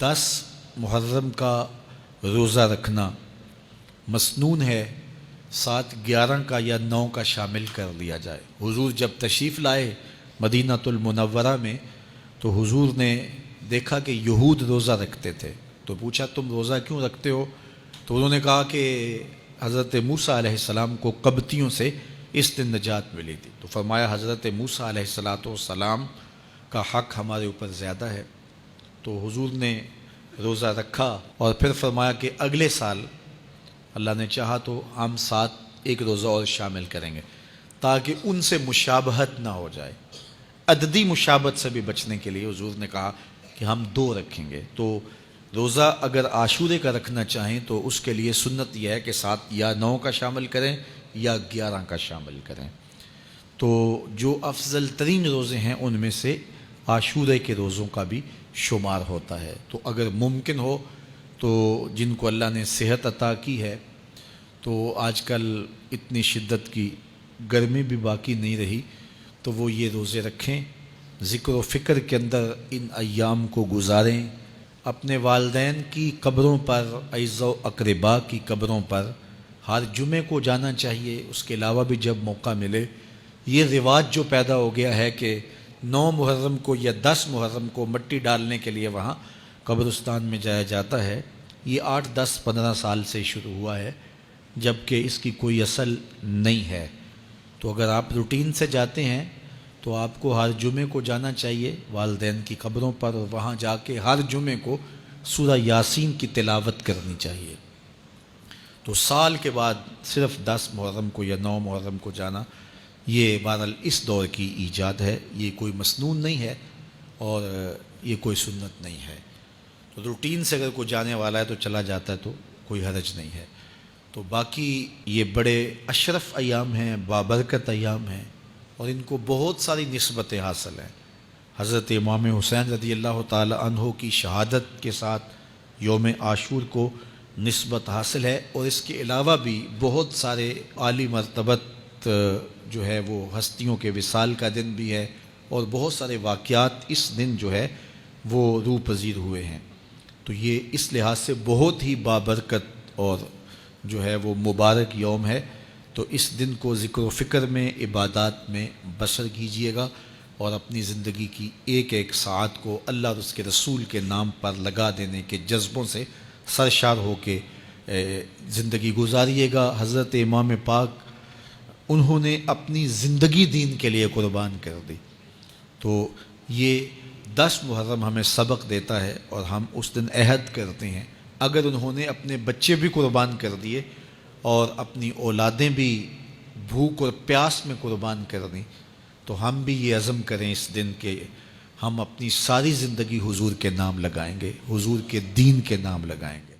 محرم کا روزہ رکھنا مسنون ہے، ساتھ 11 کا یا 9 کا شامل کر لیا جائے۔ حضور جب تشریف لائے مدینہ المنورہ میں تو حضور نے دیکھا کہ یہود روزہ رکھتے تھے، تو پوچھا تم روزہ کیوں رکھتے ہو؟ تو انہوں نے کہا کہ حضرت موسیٰ علیہ السلام کو قبطیوں سے اس دن نجات ملی تھی، تو فرمایا حضرت موسیٰ علیہ السلام کا حق ہمارے اوپر زیادہ ہے، تو حضور نے روزہ رکھا اور پھر فرمایا کہ اگلے سال اللہ نے چاہا تو ہم ساتھ ایک روزہ اور شامل کریں گے، تاکہ ان سے مشابہت نہ ہو جائے۔ عددی مشابہت سے بھی بچنے کے لیے حضور نے کہا کہ ہم 2 رکھیں گے۔ تو روزہ اگر عاشورے کا رکھنا چاہیں تو اس کے لیے سنت یہ ہے کہ ساتھ یا 9 کا شامل کریں یا 11 کا شامل کریں۔ تو جو افضل ترین روزے ہیں ان میں سے عاشورے کے روزوں کا بھی شمار ہوتا ہے۔ تو اگر ممکن ہو تو جن کو اللہ نے صحت عطا کی ہے، تو آج کل اتنی شدت کی گرمی بھی باقی نہیں رہی، تو وہ یہ روزے رکھیں، ذکر و فکر کے اندر ان ایام کو گزاریں، اپنے والدین کی قبروں پر، اعزاء و اقرباء کی قبروں پر ہر جمعے کو جانا چاہیے۔ اس کے علاوہ بھی جب موقع ملے، یہ رواج جو پیدا ہو گیا ہے کہ 9 محرم کو یا 10 محرم کو مٹی ڈالنے کے لیے وہاں قبرستان میں جایا جاتا ہے، یہ 8 10 15 سال سے شروع ہوا ہے، جبکہ اس کی کوئی اصل نہیں ہے۔ تو اگر آپ روٹین سے جاتے ہیں تو آپ کو ہر جمعے کو جانا چاہیے والدین کی قبروں پر، اور وہاں جا کے ہر جمعے کو سورہ یاسین کی تلاوت کرنی چاہیے۔ تو سال کے بعد صرف 10 محرم کو یا 9 محرم کو جانا، یہ بہرحال اس دور کی ایجاد ہے، یہ کوئی مسنون نہیں ہے اور یہ کوئی سنت نہیں ہے۔ تو روٹین سے اگر کوئی جانے والا ہے تو چلا جاتا ہے تو کوئی حرج نہیں ہے۔ تو باقی یہ بڑے اشرف ایام ہیں، بابرکت ایام ہیں، اور ان کو بہت ساری نسبتیں حاصل ہیں۔ حضرت امام حسین رضی اللہ تعالی عنہ کی شہادت کے ساتھ یوم عاشور کو نسبت حاصل ہے، اور اس کے علاوہ بھی بہت سارے عالی مرتبت جو ہے وہ ہستیوں کے وصال کا دن بھی ہے، اور بہت سارے واقعات اس دن جو ہے وہ روح پذیر ہوئے ہیں۔ تو یہ اس لحاظ سے بہت ہی بابرکت اور جو ہے وہ مبارک یوم ہے۔ تو اس دن کو ذکر و فکر میں، عبادات میں بسر کیجئے گا، اور اپنی زندگی کی ایک ایک ساعت کو اللہ اور اس کے رسول کے نام پر لگا دینے کے جذبوں سے سرشار ہو کے زندگی گزاریے گا۔ حضرت امام پاک انہوں نے اپنی زندگی دین کے لیے قربان کر دی، تو یہ 10 محرم ہمیں سبق دیتا ہے، اور ہم اس دن عہد کرتے ہیں اگر انہوں نے اپنے بچے بھی قربان کر دیے اور اپنی اولادیں بھی بھوک اور پیاس میں قربان کر دیں، تو ہم بھی یہ عزم کریں اس دن کہ ہم اپنی ساری زندگی حضور کے نام لگائیں گے، حضور کے دین کے نام لگائیں گے۔